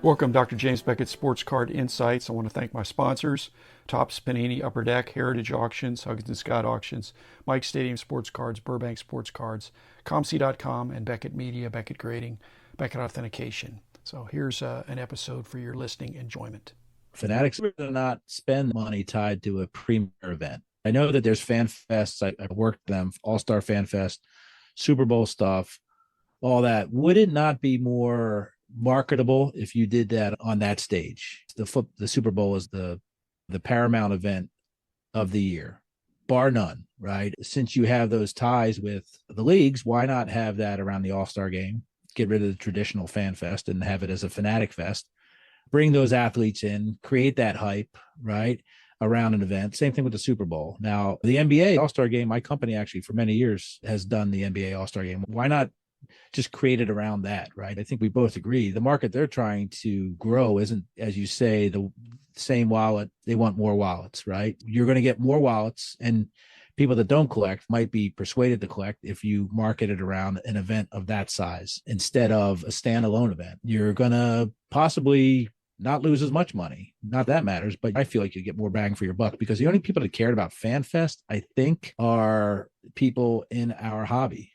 Welcome, Dr. James Beckett Sports Card Insights. I want to thank my sponsors, Topps, Panini, Upper Deck, Heritage Auctions, Huggins & Scott Auctions, Mike Stadium Sports Cards, Burbank Sports Cards, ComC.com, and Beckett Media, Beckett Grading, Beckett Authentication. So here's an episode for your listening enjoyment. Fanatics do not spend money tied to a premier event. I know that there's fan fests. I worked them, All-Star Fan Fest, Super Bowl stuff, all that. Would it not be more marketable if you did that on that stage? The Super Bowl is the paramount event of the year, bar none, right? Since you have those ties with the leagues, why not have that around the All-Star game? Get rid of the traditional fan fest and have it as a Fanatic Fest. Bring those athletes in, create that hype, right, around an event. Same thing with the Super Bowl. Now, the NBA All-Star Game, my company actually for many years has done the NBA All-Star Game. Why not just create it around that, right? I think we both agree the market they're trying to grow isn't, as you say, the same wallet. They want more wallets, right? You're going to get more wallets, and people that don't collect might be persuaded to collect if you market it around an event of that size instead of a standalone event. You're going to possibly not lose as much money. Not that matters, but I feel like you get more bang for your buck, because the only people that cared about Fan Fest, I think, are people in our hobby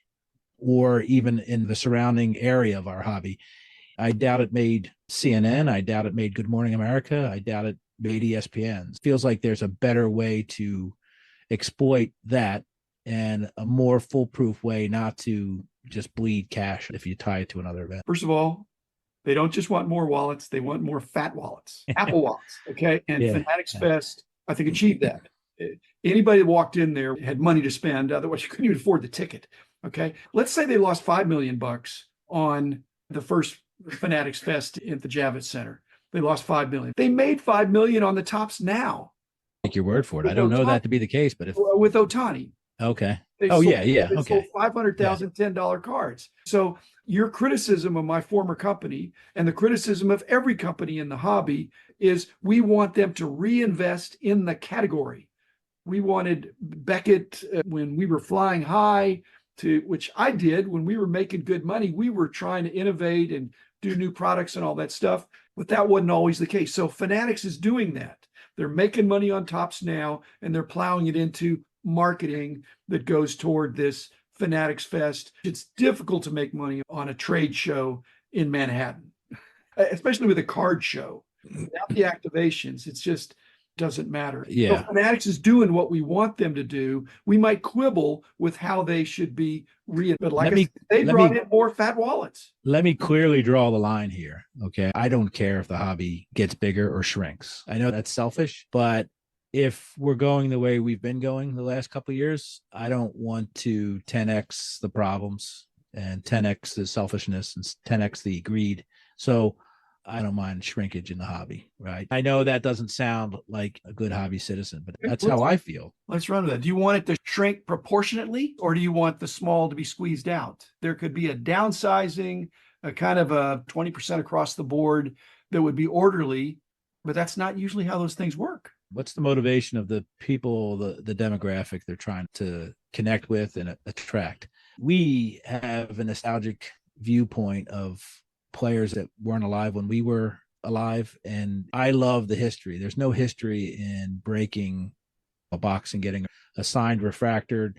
or even in the surrounding area of our hobby. I doubt it made CNN. I doubt it made Good Morning America. I doubt it made ESPN. It feels like there's a better way to exploit that and a more foolproof way not to just bleed cash if you tie it to another event. First of all, they don't just want more wallets, they want more fat wallets, Apple wallets, okay? And Yeah. Fanatics Fest, I think, achieved that. Anybody that walked in there had money to spend, otherwise you couldn't even afford the ticket, okay? Let's say they lost $5 million on the first Fanatics Fest at the Javits Center. They lost $5 million. They made $5 million on the Topps now. Take your word for it. I don't know that to be the case, but if with Ohtani. Okay. They Oh, sold, yeah. They Okay. sold 500,000 $10 cards. So your criticism of my former company and the criticism of every company in the hobby is we want them to reinvest in the category. We wanted Beckett when we were flying high, to which I did when we were making good money. We were trying to innovate and do new products and all that stuff, but that wasn't always the case. So Fanatics is doing that. They're making money on Topps now, and they're plowing it into marketing that goes toward this Fanatics Fest. It's difficult to make money on a trade show in Manhattan, especially with a card show. Without the activations, it's just doesn't matter. Yeah. So Fanatics is doing what we want them to do. We might quibble with how they should be but like I said, they brought in more fat wallets. Let me clearly draw the line here. Okay. I don't care if the hobby gets bigger or shrinks. I know that's selfish, but if we're going the way we've been going the last couple of years, I don't want to 10x the problems and 10x the selfishness and 10x the greed. So I don't mind shrinkage in the hobby, right? I know that doesn't sound like a good hobby citizen, but that's how I feel. Let's run with that. Do you want it to shrink proportionately, or do you want the small to be squeezed out? There could be a downsizing, a kind of a 20% across the board that would be orderly, but that's not usually how those things work. What's the motivation of the people, the demographic they're trying to connect with and attract? We have a nostalgic viewpoint of players that weren't alive when we were alive, and I love the history. There's no history in breaking a box and getting a signed refractored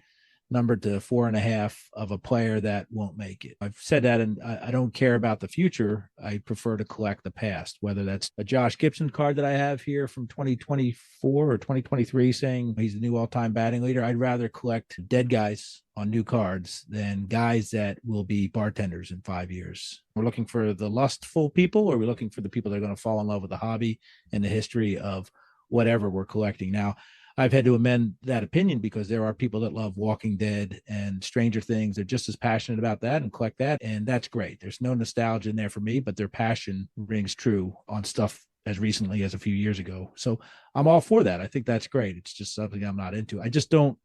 numbered to 4.5 of a player that won't make it. I've said that, and I don't care about the future. I prefer to collect the past, whether that's a Josh Gibson card that I have here from 2024 or 2023 saying he's the new all-time batting leader. I'd rather collect dead guys on new cards than guys that will be bartenders in 5 years. We're looking for the lustful people, or we're looking for the people that are going to fall in love with the hobby and the history of whatever we're collecting. Now, I've had to amend that opinion because there are people that love Walking Dead and Stranger Things. They're just as passionate about that and collect that. And that's great. There's no nostalgia in there for me, but their passion rings true on stuff as recently as a few years ago. So I'm all for that. I think that's great. It's just something I'm not into. I just don't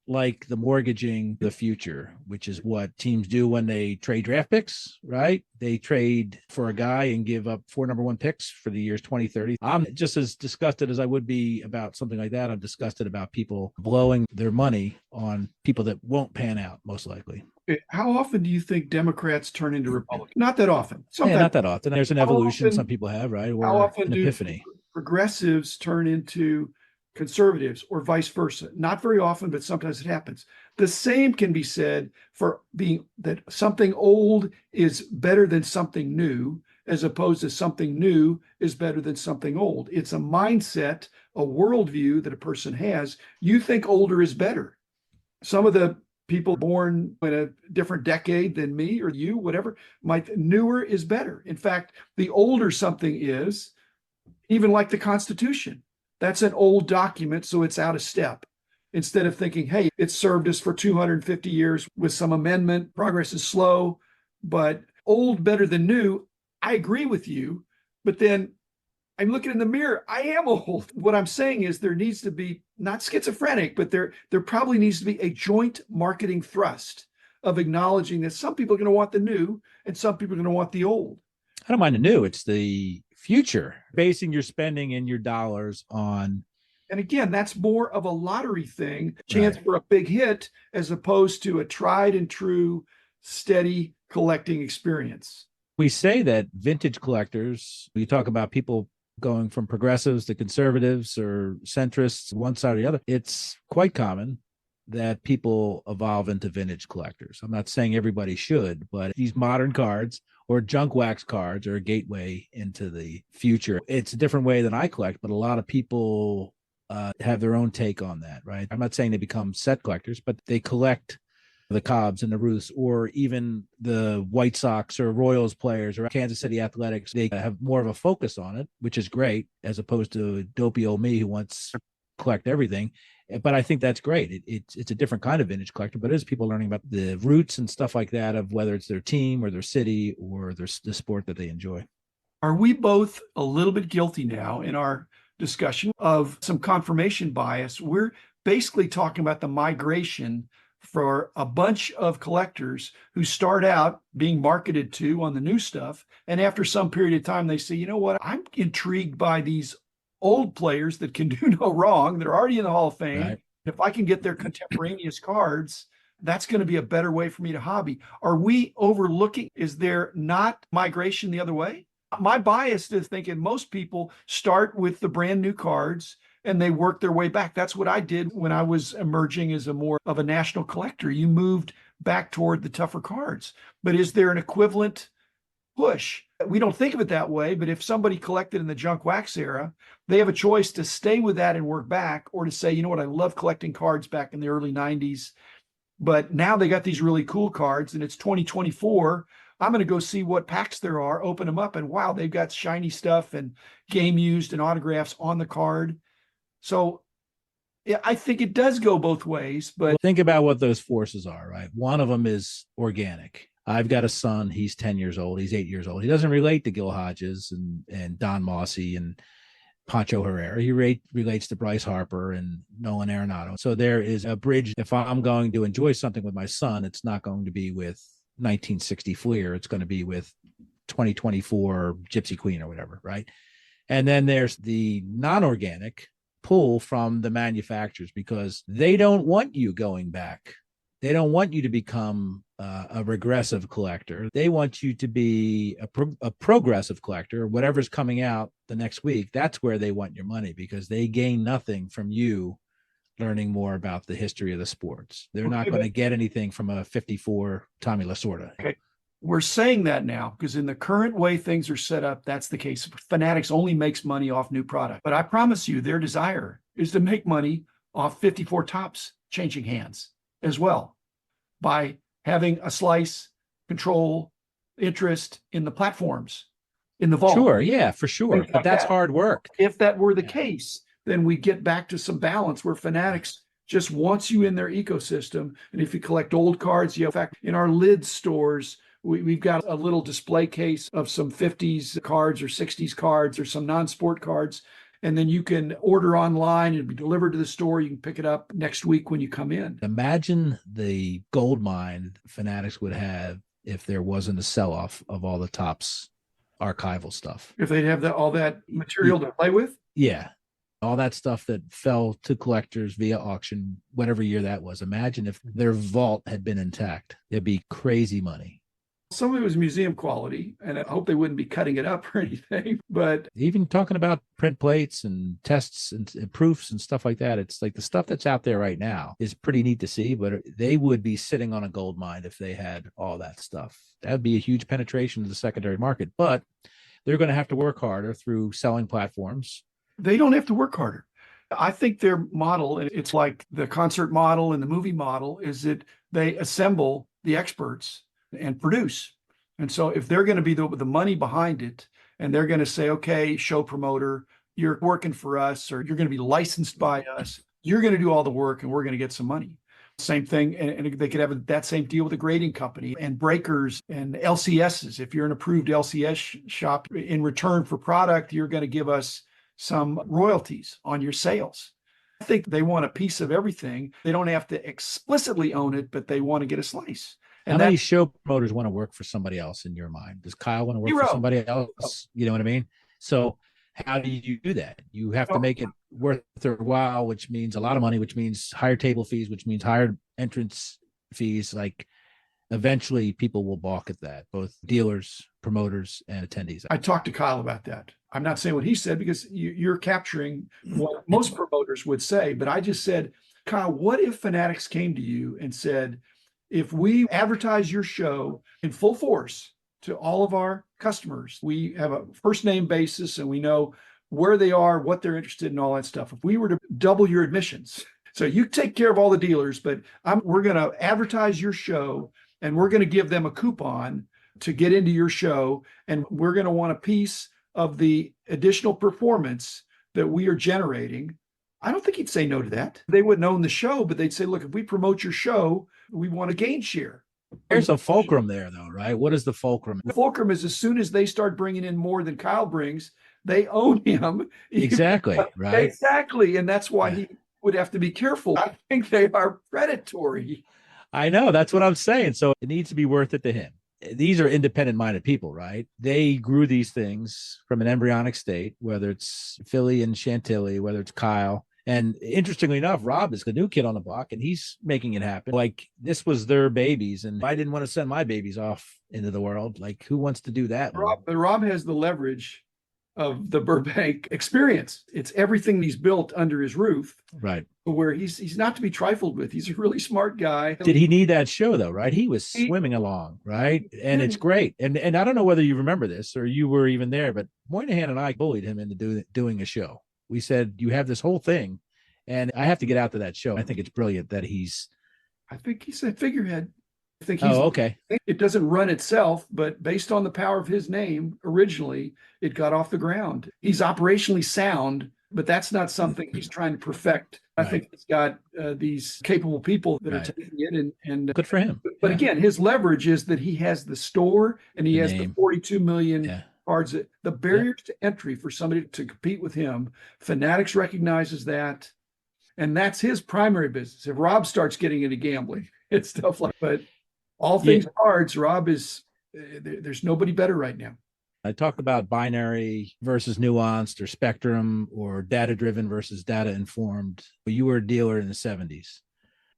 like the mortgaging the future, which is what teams do when they trade draft picks, right? They trade for a guy and give up 4 number 1 picks for the years 2030. I'm just as disgusted as I would be about something like that. I'm disgusted about people blowing their money on people that won't pan out, most likely. How often do you think Democrats turn into Republicans? Not that often. Yeah, Sometimes. not that often. There's an How evolution some often, people have, right? how Or often an do epiphany. progressives turn into conservatives or vice versa? Not very often, but sometimes it happens. The same can be said for being that something old is better than something new, as opposed to something new is better than something old. It's a mindset, a worldview that a person has. You think older is better. Some of the people born in a different decade than me or you, whatever, newer is better. In fact, the older something is, even like the Constitution, that's an old document, so it's out of step. Instead of thinking, hey, it served us for 250 years with some amendment, progress is slow, but old better than new. I agree with you, but then I'm looking in the mirror. I am old. What I'm saying is there needs to be not schizophrenic, but there probably needs to be a joint marketing thrust of acknowledging that some people are going to want the new and some people are going to want the old. I don't mind the new. It's the future, basing your spending and your dollars on. And again, that's more of a lottery thing, chance for a big hit, as opposed to a tried and true, steady collecting experience. We say that vintage collectors, we talk about people going from progressives to conservatives or centrists, one side or the other. It's quite common that people evolve into vintage collectors. I'm not saying everybody should, but these modern cards or junk wax cards are a gateway into the future. It's a different way than I collect, but a lot of people have their own take on that, right? I'm not saying they become set collectors, but they collect the Cobbs and the Ruths, or even the White Sox or Royals players or Kansas City Athletics. They have more of a focus on it, which is great, as opposed to dopey old me who wants to collect everything. But I think that's great. It's a different kind of vintage collector, but it is people learning about the roots and stuff like that of whether it's their team or their city or the sport that they enjoy. Are we both a little bit guilty now in our discussion of some confirmation bias? We're basically talking about the migration for a bunch of collectors who start out being marketed to on the new stuff. And after some period of time, they say, you know what? I'm intrigued by these old players that can do no wrong. They're already in the Hall of Fame. Right. If I can get their contemporaneous cards, that's going to be a better way for me to hobby. Are we overlooking? Is there not migration the other way? My bias is thinking most people start with the brand new cards and they work their way back. That's what I did when I was emerging as a more of a national collector. You moved back toward the tougher cards. But is there an equivalent push? We don't think of it that way, but if somebody collected in the junk wax era, they have a choice to stay with that and work back, or to say, you know what, I love collecting cards back in the early 90s, but now they got these really cool cards and it's 2024. I'm going to go see what packs there are, open them up, and wow, they've got shiny stuff and game used and autographs on the card. So yeah, I think it does go both ways, but think about what those forces are, right? One of them is organic. I've got a son. He's 10 years old. He's 8 years old. He doesn't relate to Gil Hodges and Don Mossy and Pancho Herrera. He relates to Bryce Harper and Nolan Arenado. So there is a bridge. If I'm going to enjoy something with my son, it's not going to be with 1960 Fleer. It's going to be with 2024 Gypsy Queen or whatever, right? And then there's the non-organic pull from the manufacturers, because they don't want you going back. They don't want you to become a regressive collector. They want you to be a progressive collector. Whatever's coming out the next week, that's where they want your money, because they gain nothing from you learning more about the history of the sports. They're not going to get anything from a 54 Tommy Lasorda. Okay. We're saying that now because in the current way things are set up, that's the case. Fanatics only makes money off new product. But I promise you, their desire is to make money off 54 tops changing hands as well, by having a slice, control, interest in the platforms, in the vault. Sure, yeah, for sure. But that's hard work. If that were the case, then we get back to some balance where Fanatics just wants you in their ecosystem. And if you collect old cards, in fact, in our lid stores, we've got a little display case of some 50s cards or 60s cards or some non-sport cards. and then you can order online and be delivered to the store. You can pick it up next week when you come in. Imagine the gold mine Fanatics would have if there wasn't a sell-off of all the Topps archival stuff. If they'd have all that material to play with. Yeah. All that stuff that fell to collectors via auction, whatever year that was. Imagine if their vault had been intact. It'd be crazy money. Some of it was museum quality, and I hope they wouldn't be cutting it up or anything. But even talking about print plates and tests and proofs and stuff like that, it's like the stuff that's out there right now is pretty neat to see, but they would be sitting on a gold mine if they had all that stuff. That'd be a huge penetration to the secondary market, but they're going to have to work harder through selling platforms. They don't have to work harder. I think their model, and it's like the concert model and the movie model, is that they assemble the experts and produce. And so if they're going to be the money behind it, and they're going to say, okay, show promoter, you're working for us, or you're going to be licensed by us, you're going to do all the work and we're going to get some money. Same thing. And they could have that same deal with a grading company and breakers and LCSs. If you're an approved LCS shop, in return for product, you're going to give us some royalties on your sales. I think they want a piece of everything. They don't have to explicitly own it, but they want to get a slice. How many show promoters want to work for somebody else in your mind? Does Kyle want to work for somebody else? You know what I mean? So how do you do that? You have to make it worth their while, which means a lot of money, which means higher table fees, which means higher entrance fees. Like eventually people will balk at that, both dealers, promoters, and attendees. I talked to Kyle about that. I'm not saying what he said because you're capturing what most promoters would say, but I just said, Kyle, what if Fanatics came to you and said, if we advertise your show in full force to all of our customers, we have a first name basis and we know where they are, what they're interested in, all that stuff. If we were to double your admissions, so you take care of all the dealers, but we're going to advertise your show and we're going to give them a coupon to get into your show. And we're going to want a piece of the additional performance that we are generating. I don't think he'd say no to that. They wouldn't own the show, but they'd say, look, if we promote your show, we want to gain share. There's a fulcrum there, though, right? What is the fulcrum? The fulcrum is as soon as they start bringing in more than Kyle brings, they own him. Exactly, right? Exactly. And that's why he would have to be careful. I think they are predatory. I know. That's what I'm saying. So it needs to be worth it to him. These are independent-minded people, right? They grew these things from an embryonic state, whether it's Philly and Chantilly, whether it's Kyle. And interestingly enough, Rob is the new kid on the block, and he's making it happen. Like, this was their babies, and I didn't want to send my babies off into the world. Like, who wants to do that? Rob has the leverage of the Burbank experience. It's everything he's built under his roof. Right. Where he's not to be trifled with. He's a really smart guy. Did he need that show, though, right? He was swimming along, right? And it's great. And I don't know whether you remember this or you were even there, but Moynihan and I bullied him into doing a show. We said, you have this whole thing, and I have to get out to that show. I think it's brilliant that I think he's a figurehead. I think okay. It doesn't run itself, but based on the power of his name, originally, it got off the ground. He's operationally sound, but that's not something he's trying to perfect. I think he's got these capable people that are taking it, and good for him. But again, his leverage is that he has the store and he has the 42 million cards. The barriers to entry for somebody to compete with him, Fanatics recognizes that, and that's his primary business. If Rob starts getting into gambling, it's stuff like that. But all things cards, Rob is, there's nobody better right now. I talk about binary versus nuanced or spectrum or data-driven versus data-informed. You were a dealer in the 70s.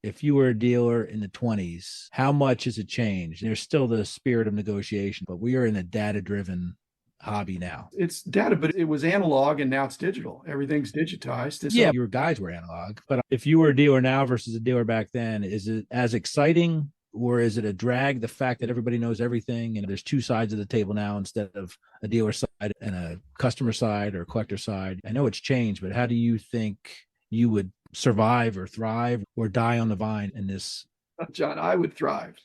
If you were a dealer in the 20s, how much has it changed? There's still the spirit of negotiation, but we are in a data-driven hobby now. It's data, but it was analog and now it's digital. Everything's digitized. Yeah, your guys were analog. But if you were a dealer now versus a dealer back then, is it as exciting? Or is it a drag, the fact that everybody knows everything and there's two sides of the table now instead of a dealer side and a customer side or a collector side? I know it's changed, but how do you think you would survive or thrive or die on the vine in this? John, I would thrive.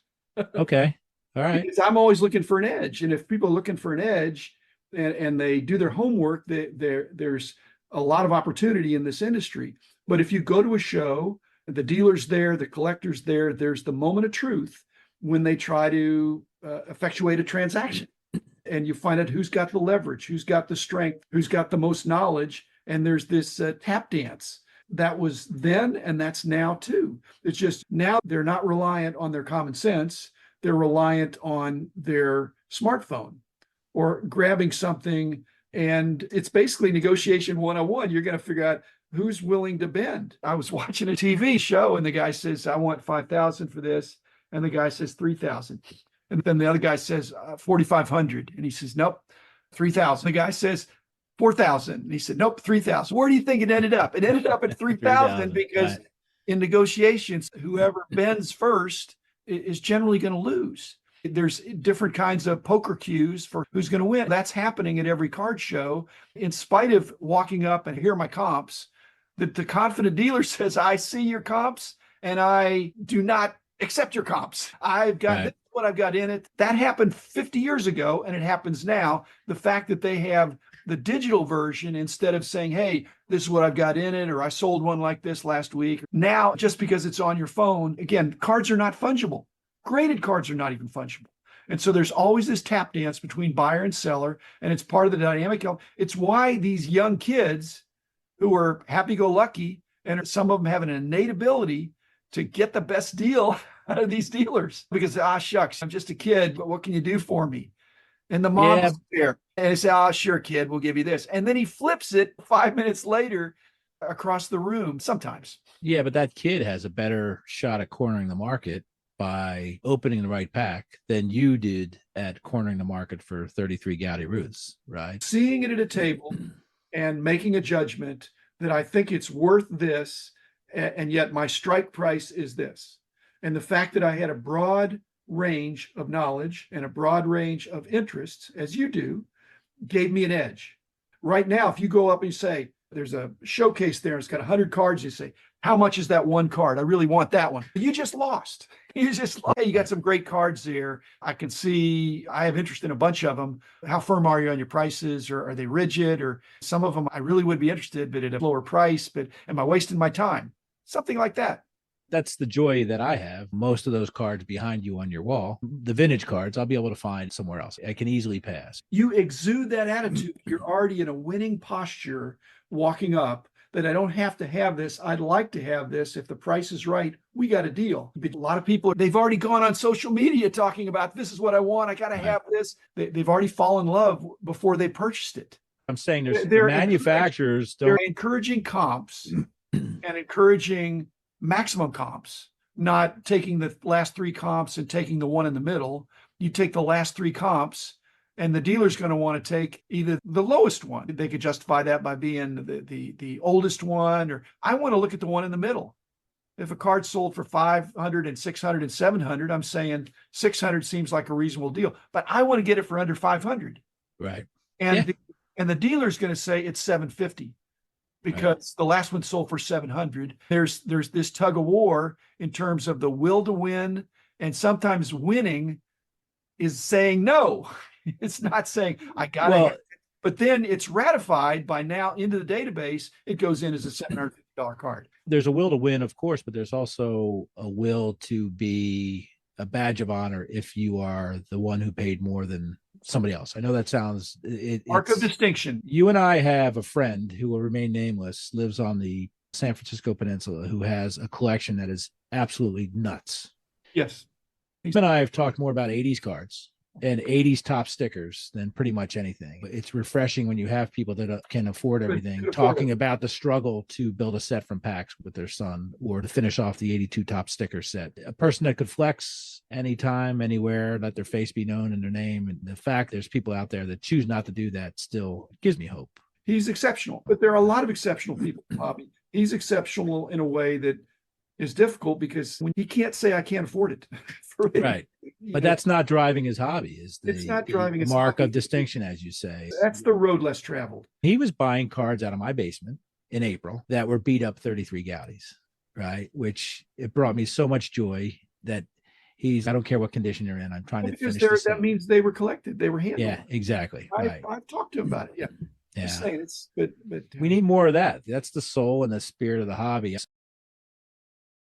Okay. All right. Because I'm always looking for an edge. And if people are looking for an edge and they do their homework, there's a lot of opportunity in this industry. But if you go to a show, the dealer's there, the collector's there, there's the moment of truth when they try to effectuate a transaction. And you find out who's got the leverage, who's got the strength, who's got the most knowledge. And there's this tap dance that was then, and that's now too. It's just now they're not reliant on their common sense. They're reliant on their smartphone or grabbing something. And it's basically negotiation 101. You're going to figure out who's willing to bend. I was watching a TV show and the guy says, I want 5,000 for this. And the guy says 3,000. And then the other guy says 4,500. And he says, nope, 3,000. The guy says 4,000. And he said, nope, 3,000. Where do you think it ended up? It ended up at 3,000 because right. In negotiations, whoever bends first is generally going to lose. There's different kinds of poker cues for who's going to win. That's happening at every card show. In spite of walking up and here are my comps, the confident dealer says, I see your comps and I do not accept your comps. I've got Right. this is what I've got in it. That happened 50 years ago and it happens now. The fact that they have the digital version instead of saying, hey, this is what I've got in it, or I sold one like this last week. Now, just because it's on your phone, again, cards are not fungible. Graded cards are not even fungible. And so there's always this tap dance between buyer and seller, and it's part of the dynamic. It's why these young kids who are happy-go-lucky, and some of them have an innate ability to get the best deal out of these dealers because, shucks, I'm just a kid, but what can you do for me? And the mom's there. And they say, sure, kid, we'll give you this. And then he flips it 5 minutes later across the room sometimes. Yeah, but that kid has a better shot at cornering the market by opening the right pack than you did at cornering the market for 33 Gaudy Ruths, right? Seeing it at a table and making a judgment that I think it's worth this, and yet my strike price is this. And the fact that I had a broad range of knowledge and a broad range of interests, as you do, gave me an edge. Right now, if you go up and you say, there's a showcase there, it's got 100 cards, you say, how much is that one card? I really want that one. You just lost. You got some great cards there. I can see I have interest in a bunch of them. How firm are you on your prices, or are they rigid? Or some of them I really would be interested, but at a lower price, but am I wasting my time? Something like that. That's the joy that I have. Most of those cards behind you on your wall, the vintage cards, I'll be able to find somewhere else. I can easily pass. You exude that attitude. You're already in a winning posture walking up, that I don't have to have this. I'd like to have this. If the price is right, we got a deal. A lot of people, they've already gone on social media talking about, this is what I want. I got to have this. They've already fallen in love before they purchased it. I'm saying they're manufacturers. They're encouraging comps and encouraging maximum comps, not taking the last three comps and taking the one in the middle. You take the last three comps, and the dealer's going to want to take either the lowest one. They could justify that by being the oldest one, or I want to look at the one in the middle. If a card sold for 500 and 600 and 700, I'm saying 600 seems like a reasonable deal, but I want to get it for under 500. Right. And the dealer's going to say it's 750 because the last one sold for 700. There's this tug of war in terms of the will to win, and sometimes winning is saying no. It's not saying I got it, but then it's ratified by now into the database. It goes in as a $750 card. There's a will to win, of course, but there's also a will to be a badge of honor if you are the one who paid more than somebody else. I know that sounds mark of distinction. You and I have a friend who will remain nameless, lives on the San Francisco Peninsula, who has a collection that is absolutely nuts. Yes. He and I have talked more about 80s cards and 80s top stickers than pretty much anything. It's refreshing when you have people that can afford everything talking about the struggle to build a set from packs with their son, or to finish off the 82 top sticker set. A person that could flex anytime, anywhere, let their face be known and their name. And the fact there's people out there that choose not to do that still gives me hope. He's exceptional, but there are a lot of exceptional people, Bobby. He's exceptional in a way that is difficult because when he can't say I can't afford it. Right. But that's not driving his hobby, is it's not driving his mark hobby. of distinction, as you say. That's the road less traveled. He was buying cards out of my basement in April that were beat up 33 Gaudis, right? Which it brought me so much joy that I don't care what condition they're in. I'm trying to finish this. That means they were collected. They were handled. Yeah, exactly. I've talked to him about it. Yeah. Yeah. I'm saying it's, but we need more of that. That's the soul and the spirit of the hobby.